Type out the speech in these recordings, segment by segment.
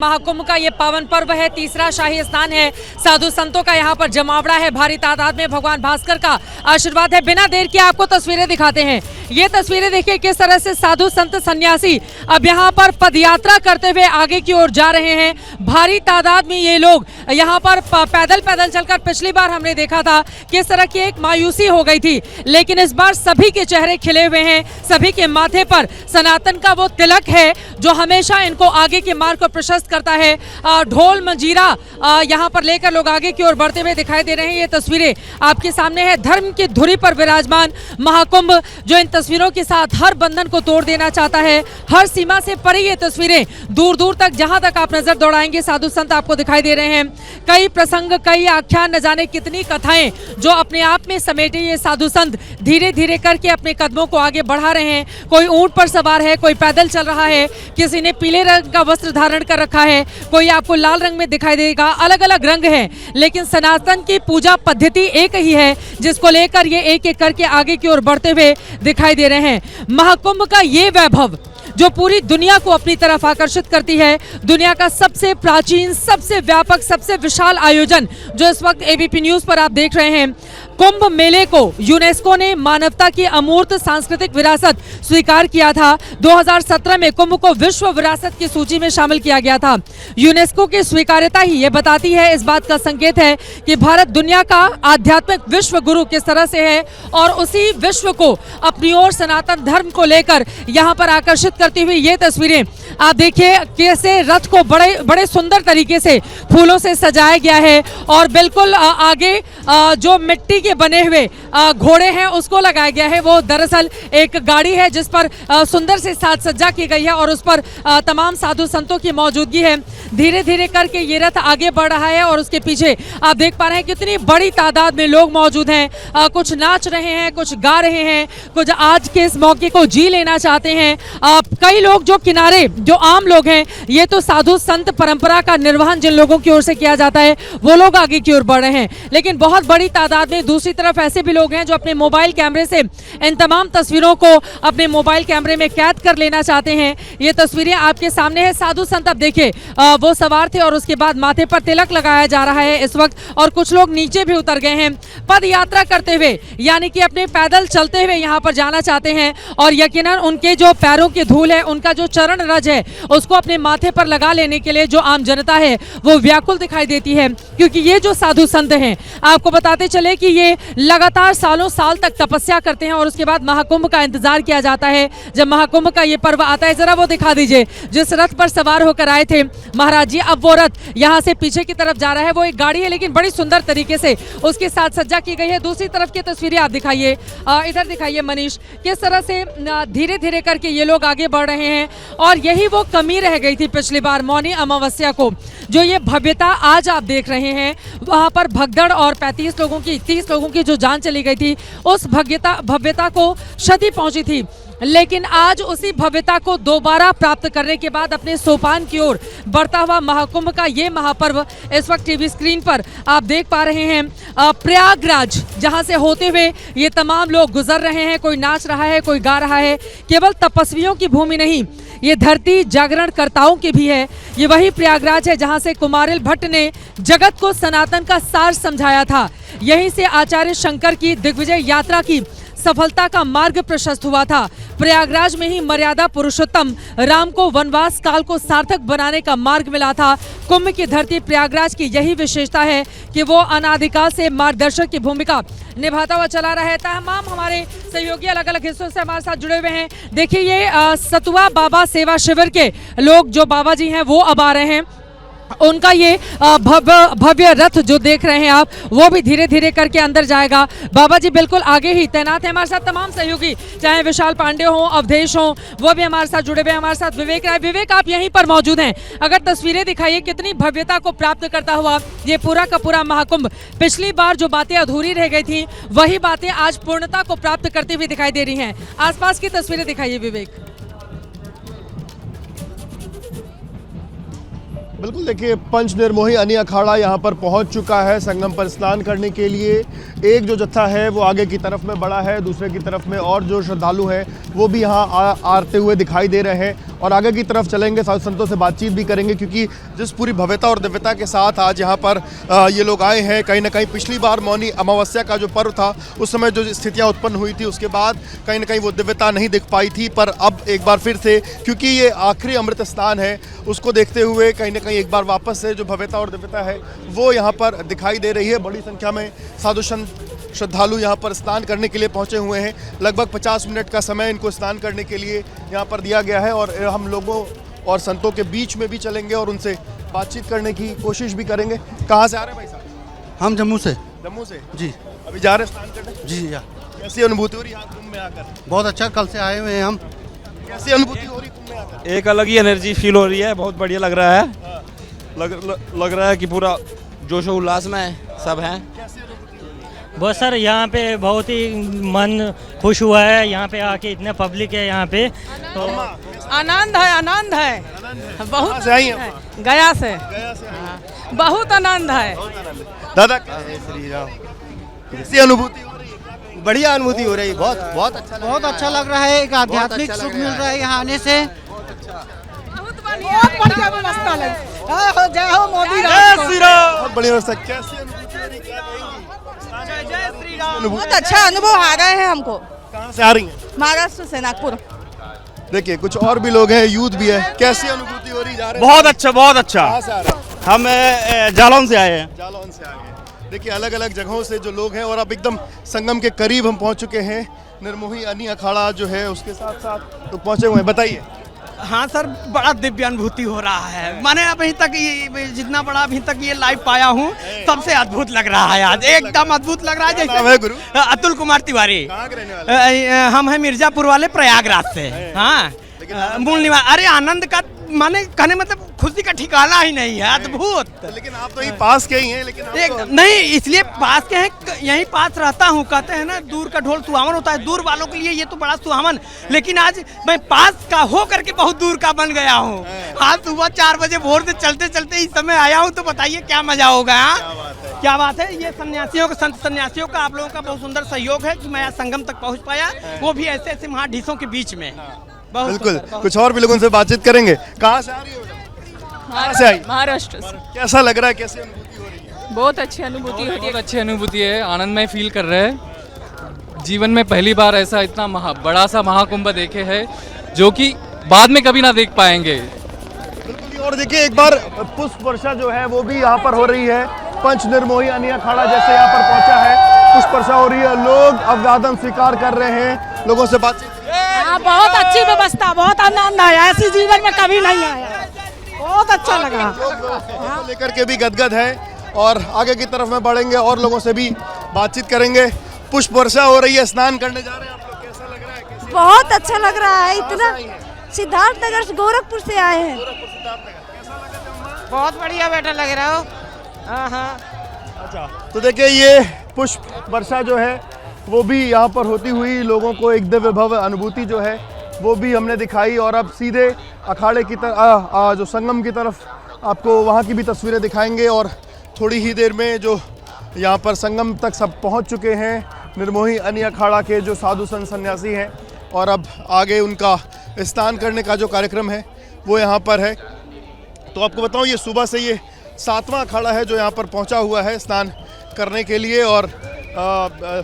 महाकुंभ का ये पावन पर्व है, तीसरा शाही स्नान है। साधु संतों का यहाँ पर जमावड़ा है, भारी तादाद में भगवान भास्कर का आशीर्वाद है। बिना देर के आपको तस्वीरें दिखाते हैं। ये तस्वीरें देखिए किस तरह से साधु संत सन्यासी अब यहाँ पर पदयात्रा करते हुए आगे की ओर जा रहे हैं। भारी तादाद में ये लोग यहाँ पर पैदल चलकर पिछली बार हमने देखा था किस तरह की एक मायूसी हो गई थी, लेकिन इस बार सभी के चेहरे खिले हुए हैं। सभी के माथे पर सनातन का वो तिलक है जो हमेशा इनको आगे के मार्ग को प्रशस्त करता है। ढोल मंजीरा यहाँ पर लेकर लोग आगे की ओर बढ़ते हुए दिखाई दे रहे हैं। ये तस्वीरें आपके सामने है, धर्म की धुरी पर विराजमान महाकुंभ जो इन तस्वीरों के साथ हर बंधन को तोड़ देना चाहता है। हर सीमा से परे ये तस्वीरें दूर दूर तक जहां तक आप नजर दौड़ाएंगे साधु संत आपको दिखाई दे रहे हैं। कई प्रसंग, कई आख्यान, न जाने कितनी कथाएं जो अपने आप में समेटे ये साधु संत धीरे धीरे करके अपने कदमों को आगे बढ़ा रहे हैं। कोई ऊंट पर सवार है, कोई पैदल चल रहा है, किसी ने पीले रंग का वस्त्र धारण कर रखा है, कोई आपको लाल रंग में दिखाई देगा। अलग अलग रंग हैं, लेकिन सनातन की पूजा पद्धति एक ही है जिसको लेकर ये एक एक करके आगे की ओर बढ़ते हुए दिखाई दे रहे हैं। महाकुंभ का ये वैभव जो पूरी दुनिया को अपनी तरफ आकर्षित करती है, दुनिया का सबसे प्राचीन, सबसे व्यापक, सबसे विशाल आयोजन जो इस वक्त एबीपी न्यूज पर आप देख रहे हैं। कुंभ मेले को यूनेस्को ने मानवता की अमूर्त सांस्कृतिक विरासत स्वीकार किया था। 2017 में कुंभ को विश्व विरासत की सूची में शामिल किया गया था। यूनेस्को की स्वीकार्यता ही ये बताती है, इस बात का संकेत है कि भारत दुनिया का आध्यात्मिक विश्व गुरु किस तरह से है और उसी विश्व को अपनी ओर सनातन धर्म को लेकर यहाँ पर आकर्षित करती हुई ये तस्वीरें आप देखिए कैसे रथ को बड़े सुंदर तरीके से फूलों से सजाया गया है और बिल्कुल आगे जो मिट्टी के बने हुए घोड़े हैं उसको लगाया गया है। वो दरअसल एक गाड़ी है जिस पर सुंदर से साज सज्जा की गई है और उस पर तमाम साधु संतों की मौजूदगी है। धीरे धीरे करके ये रथ आगे बढ़ रहा है और उसके पीछे आप देख पा रहे हैं कितनी बड़ी तादाद में लोग मौजूद हैं। कुछ नाच रहे हैं, कुछ गा रहे हैं, कुछ आज के इस मौके को जी लेना चाहते हैं। कई लोग जो किनारे, जो आम लोग हैं, ये तो साधु संत परंपरा का निर्वहन जिन लोगों की ओर से किया जाता है वो लोग आगे की ओर बढ़ रहे हैं, लेकिन बहुत बड़ी तादाद में दूसरी तरफ ऐसे भी लोग हैं जो अपने मोबाइल कैमरे से इन तमाम तस्वीरों को अपने मोबाइल कैमरे में कैद कर लेना चाहते हैं। ये तस्वीरें आपके सामने है। साधु संत अब देखिए वो सवार थे और उसके बाद माथे पर तिलक लगाया जा रहा है इस वक्त, और कुछ लोग नीचे भी उतर गए हैं पद यात्रा करते हुए, यानी कि अपने पैदल चलते हुए यहाँ पर जाना चाहते हैं। और यकीनन उनके जो पैरों की धूल है, उनका जो चरण रज है, उसको अपने माथे पर लगा लेने के लिए जो आम जनता है वो व्याकुल दिखाई देती है, क्योंकि ये जो साधु संत हैं आपको बताते चले कि ये लगातार सालों साल तक तपस्या करते हैं और उसके बाद महाकुंभ का इंतजार किया जाता है। जब महाकुंभ का ये पर्व आता है, जरा वो दिखा दीजिए जिस रथ पर सवार होकर आए थे महाराज जी, अब वो रथ यहाँ से पीछे की तरफ जा रहा है। वो एक गाड़ी है लेकिन बड़ी सुंदर तरीके से उसके साथ सज्जा की गई है। दूसरी तरफ की तस्वीरें आप दिखाइए, इधर दिखाइए मनीष, किस तरह से धीरे धीरे करके ये लोग आगे बढ़ रहे हैं। और यही वो कमी रह गई थी पिछली बार मौनी अमावस्या को, जो ये भव्यता आज आप देख रहे हैं, वहां पर भगदड़ और 30 लोगों की जो जान चली गई थी, उस भव्यता को क्षति पहुंची थी। लेकिन आज उसी भव्यता को दोबारा प्राप्त करने के बाद अपने सोपान की ओर बढ़ता हुआ महाकुंभ का ये महापर्व इस वक्त टीवी स्क्रीन पर आप देख पा रहे हैं। प्रयागराज जहां से होते हुए ये तमाम लोग गुजर रहे हैं, कोई नाच रहा है, कोई गा रहा है। केवल तपस्वियों की भूमि नहीं, ये धरती जागरण कर्ताओं की भी है। ये वही प्रयागराज है जहां से कुमारिल भट्ट ने जगत को सनातन का सार समझाया था। यहीं से आचार्य शंकर की दिग्विजय यात्रा की सफलता का मार्ग प्रशस्त हुआ था। प्रयागराज में ही मर्यादा पुरुषोत्तम राम को वनवास काल को सार्थक बनाने का मार्ग मिला था। कुंभ की धरती प्रयागराज की यही विशेषता है कि वो अनादिकाल से मार्गदर्शक की भूमिका निभाता हुआ चला रहा है। तमाम हमारे सहयोगी अलग अलग हिस्सों से हमारे साथ जुड़े हुए हैं। देखिए ये सतुआ बाबा सेवा शिविर के लोग जो बाबा जी हैं वो अब आ रहे हैं। उनका ये भव्य रथ जो देख रहे हैं आप, वो भी धीरे धीरे करके अंदर जाएगा। बाबा जी बिल्कुल आगे ही तैनात है। हमारे साथ तमाम सहयोगी, चाहे विशाल पांडे हो, अवधेश हो, वो भी हमारे साथ जुड़े हुए हैं। हमारे साथ विवेक राय। विवेक, आप यहीं पर मौजूद हैं, अगर तस्वीरें दिखाइए कितनी भव्यता को प्राप्त करता हुआ ये पूरा का पूरा महाकुंभ। पिछली बार जो बातें अधूरी रह गई थी वही बातें आज पूर्णता को प्राप्त करती हुई दिखाई दे रही हैं। आसपास की तस्वीरें दिखाइए विवेक। बिल्कुल, देखिए पंच निर्मोही अनी अखाड़ा यहाँ पर पहुँच चुका है संगम पर स्नान करने के लिए। एक जो जत्था है वो आगे की तरफ में बड़ा है, दूसरे की तरफ में और जो श्रद्धालु हैं वो भी यहाँ आते हुए दिखाई दे रहे हैं। और आगे की तरफ चलेंगे, साधु संतों से बातचीत भी करेंगे, क्योंकि जिस पूरी भव्यता और दिव्यता के साथ आज यहाँ पर ये लोग आए हैं, कहीं ना कहीं पिछली बार मौनी अमावस्या का जो पर्व था उस समय जो स्थितियाँ उत्पन्न हुई थी उसके बाद कहीं ना कहीं वो दिव्यता नहीं दिख पाई थी, पर अब एक बार फिर से क्योंकि ये आखिरी अमृत स्नान है उसको देखते हुए कहीं ना कहीं एक बार वापस से जो भव्यता और दिव्यता है वो यहाँ पर दिखाई दे रही है। बड़ी संख्या में साधु संत श्रद्धालु यहाँ पर स्नान करने के लिए पहुँचे हुए हैं। लगभग 50 मिनट का समय इनको स्नान करने के लिए यहाँ पर दिया गया है और हम लोगों और संतों के बीच में भी चलेंगे और उनसे बातचीत करने की कोशिश भी करेंगे। कहाँ से आ रहे हैं भाई साहब? हम जम्मू से। जम्मू से जी। अभी जा रहे हैं स्नान करने? जी या। कैसी अनुभूति हो रही है कुंभ में आकर? बहुत अच्छा, कल से आए हुए हैं हम। कैसी अनुभूति हो रही है कुंभ में आकर? एक अलग ही एनर्जी फील हो रही है, बहुत बढ़िया लग रहा है। लग रहा है कि पूरा जोश उल्लास में सब हैं। बहुत सर यहाँ पे बहुत ही मन खुश हुआ है, यहाँ पे आके इतने पब्लिक है यहाँ पे, तो आनंद है बहुत से आई हैं? गया से गया से आई हैं। बहुत आनंद है। दादा श्री राम, कैसी अनुभूति हो रही है? बढ़िया अनुभूति हो रही है, बहुत अच्छा लग रहा है। एक आध्यात्मिक सुख मिल रहा है यहाँ आने से। बहुत बढ़िया व्यवस्था लगी। जय हो मोदी राज को। बहुत बढ़िया व्यवस्था। कैसी अनुभूति हो रही है? क्या कहेंगी? जय श्री राम। अनुभूति बहुत अच्छा अनुभव आ रहे हैं हमको। कहाँ से आ रही हैं? महाराष्ट्र से, नागपुर। देखिए कुछ और भी लोग हैं, यूथ भी है। कैसी अनुभूति हो रही है? जा रहे हैं? बहुत अच्छा, बहुत अच्छा। कहाँ से आ रहे हैं? हम जालौन से आए हैं। जालौन से आ गए। देखिए अलग अलग जगहों से जो लोग हैं और अब एकदम संगम के करीब हम पहुंच चुके हैं। निर्मोही अनी अखाड़ा जो है उसके साथ साथ लोग पहुंचे हुए हैं। बताइए। हाँ सर, बड़ा दिव्य अनुभूति हो रहा है। मैंने अभी तक ये जितना बड़ा अभी तक ये लाइव पाया हूँ सबसे अद्भुत लग रहा है आज, एकदम अद्भुत लग रहा है। नाम है गुरु? अतुल कुमार तिवारी। कहाँ के रहने वाले? हम हैं मिर्जापुर वाले, प्रयागराज से। हाँ, मूल निवास। अरे आनंद का माने कहने मतलब खुशी का ठिकाना ही नहीं है, अद्भुत। लेकिन आप तो यही पास के ही हैं। लेकिन आप एक तो... नहीं, इसलिए पास के हैं, यहीं पास रहता हूँ। कहते हैं ना दूर का ढोल सुहावन होता है, दूर वालों के लिए ये तो बड़ा सुहावन। लेकिन आज मैं पास का हो करके बहुत दूर का बन गया हूँ। आज सुबह 4 बजे भोर से चलते चलते इस समय आया हूँ, तो बताइए क्या मजा होगा। क्या बात है। ये सन्यासियों का, संत सन्यासियों का, आप लोगों का बहुत सुंदर सहयोग है कि मैं आज संगम तक पहुँच पाया, वो भी ऐसे ऐसे महाढीसों के बीच में। बिल्कुल। कुछ और भी लोगों से बातचीत करेंगे। कहाँ से आ रही है? कहाँ से आई? महाराष्ट्र से। कैसा लग रहा है? कैसी अनुभूति हो रही है? बहुत अच्छी अनुभूति होती है। बहुत अच्छी अनुभूति है, आनंदमय फील कर रहे हैं। जीवन में पहली बार ऐसा इतना बड़ा सा महाकुंभ देखे है जो कि बाद में कभी ना देख पाएंगे। बिल्कुल। और देखिए एक बार पुष्प वर्षा जो है वो भी यहाँ पर हो रही है। पंच निर्मोही अनी अखाड़ा जैसे यहाँ पर पहुंचा है, पुष्प वर्षा हो रही है, लोग अभिवादन स्वीकार कर रहे हैं, लोगों से बातचीत। बहुत अच्छी व्यवस्था, बहुत आनंद आया, ऐसी जीवन में कभी नहीं आया। बहुत अच्छा लगा। लोग लेकर के भी गदगद है और आगे की तरफ में बढ़ेंगे और लोगों से भी बातचीत करेंगे। पुष्प वर्षा हो रही है, स्नान करने जा रहे हैं आप लोग। कैसा लग रहा है? बहुत अच्छा लग रहा है। इतना सिद्धार्थनगर से, गोरखपुर से आए हैं। बहुत बढ़िया बेटा लग रहा हो। अच्छा, तो देखिए ये पुष्प वर्षा जो है वो भी यहाँ पर होती हुई लोगों को एक दिव्य भव्य अनुभूति जो है वो भी हमने दिखाई। और अब सीधे अखाड़े की तरफ, जो संगम की तरफ, आपको वहाँ की भी तस्वीरें दिखाएंगे। और थोड़ी ही देर में जो यहाँ पर संगम तक सब पहुँच चुके हैं निर्मोही अनी अखाड़ा के जो साधु संत सन्यासी हैं, और अब आगे उनका स्नान करने का जो कार्यक्रम है वो यहाँ पर है। तो आपको बताऊँ ये सुबह से ये 7वां अखाड़ा है जो यहाँ पर पहुँचा हुआ है स्नान करने के लिए। और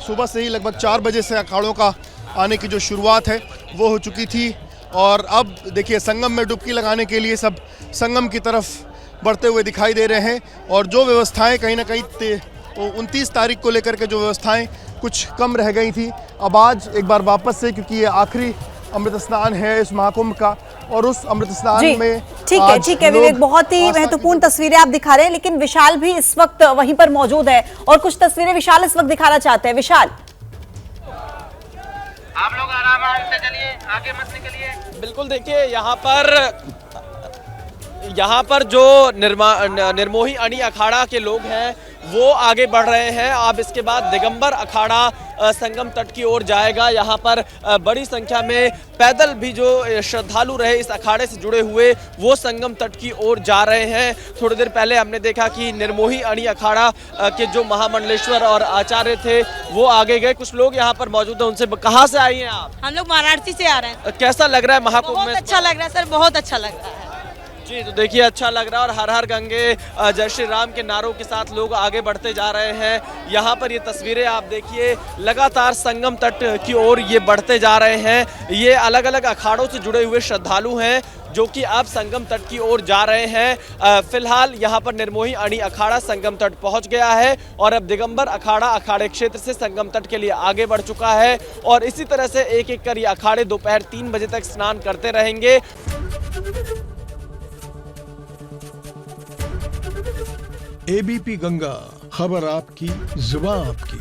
सुबह से ही लगभग 4 बजे से अखाड़ों का आने की जो शुरुआत है वो हो चुकी थी। और अब देखिए संगम में डुबकी लगाने के लिए सब संगम की तरफ बढ़ते हुए दिखाई दे रहे हैं। और जो व्यवस्थाएं कहीं ना कहीं 29 तारीख को लेकर के जो व्यवस्थाएं कुछ कम रह गई थी, अब आज एक बार वापस से, क्योंकि ये आखिरी अमृत स्नान है इस महाकुंभ का, और उस अमृत स्नान में ठीक है विवेक, बहुत ही महत्वपूर्ण तस्वीरें आप दिखा रहे हैं। लेकिन विशाल भी इस वक्त वहीं पर मौजूद है और कुछ तस्वीरें विशाल इस वक्त दिखाना चाहते हैं। विशाल, आप लोग आराम से चलिए, आगे मत निकलिए। बिल्कुल। देखिए यहाँ पर जो निर्मोही अनी अखाड़ा के लोग हैं वो आगे बढ़ रहे हैं। अब इसके बाद दिगंबर अखाड़ा संगम तट की ओर जाएगा। यहाँ पर बड़ी संख्या में पैदल भी जो श्रद्धालु रहे इस अखाड़े से जुड़े हुए वो संगम तट की ओर जा रहे हैं। थोड़ी देर पहले हमने देखा कि निर्मोही अणी अखाड़ा के जो महामंडलेश्वर और आचार्य थे वो आगे गए। कुछ लोग यहाँ पर मौजूद हैं, उनसे कहाँ से आई हैं आप? हम लोग वाराणसी से आ रहे हैं। कैसा लग रहा है महाकुंभ में? बहुत अच्छा लग रहा है सर, बहुत अच्छा लग रहा है जी। तो देखिए अच्छा लग रहा है और हर हर गंगे जय श्री राम के नारों के साथ लोग आगे बढ़ते जा रहे हैं। यहाँ पर ये तस्वीरें आप देखिए, लगातार संगम तट की ओर ये बढ़ते जा रहे हैं। ये अलग अलग अखाड़ों से जुड़े हुए श्रद्धालु हैं जो कि अब संगम तट की ओर जा रहे हैं। फिलहाल यहाँ पर निर्मोही अणी अखाड़ा संगम तट पहुँच गया है और अब दिगंबर अखाड़ा अखाड़े क्षेत्र से संगम तट के लिए आगे बढ़ चुका है और इसी तरह से एक एक कर ये अखाड़े दोपहर 3 बजे तक स्नान करते रहेंगे। एबीपी गंगा, खबर आपकी, जुबान आपकी।